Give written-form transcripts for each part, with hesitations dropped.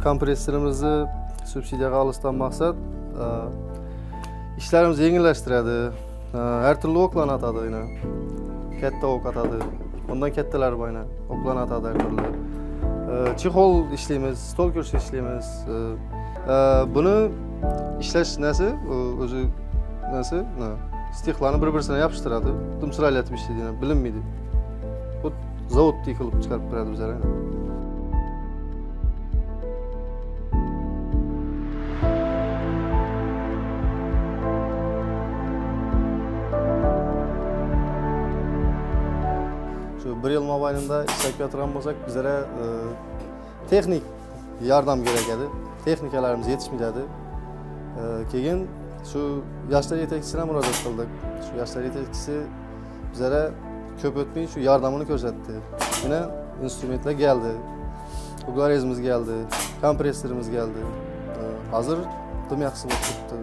kompressorimizni subsidiyaga olishdan maqsad ishlarimizni yengillashtiradi. Har turli o'qlanadi yana. Katta o'q atadi. Ondan kattalar bor yana. O'qlanadi har turli. Chexol ishlaymiz, stol kursi ishlaymiz. Buni ishlash nasi? O'zi nasi? Stixlarni bir-birine yapıştıradi. Dumsiralatib ishlaydi, bilinmaydi. Bu zavodda qilib chiqarib beradi bizlar. Şu bir yıl mobaynida ishlab turgan bo'lsak, bizlara texnik yordam kerak edi. Texnikalarimiz yetishmaydi. Keyin şu yoshlar yetakchisine murojaat qildik. Şu yoshlar yetakchisi bizlara ko'p o'tmay shu yordamini ko'rsatdi. Yine instrumentlar geldi. Ugarizimiz geldi. Kompressorimiz geldi. Hozir dim yaxshi bo'lib ketdi.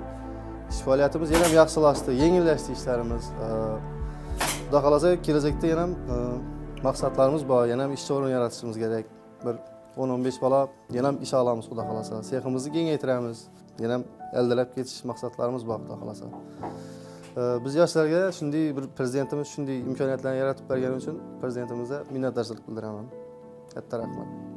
Ish faoliyatimiz yana yaxshilashdi, yengillashdi ishlarimiz. Xudo xolasa kelajakda yana maqsadlarimiz bor. Yana ish o'rin yaratishimiz kerak. Bir 10-15 bola yana ish olamiz xudo xolasa. Seximizni kengaytiramiz. Yana eldalab ketish maqsadlarimiz bor xudo xolasa. Biz yoshlarga shunday bir prezidentimiz shunday imkoniyatlarni yaratib bergani uchun prezidentimizga minnatdorchilik bildiraman. Katta rahmat.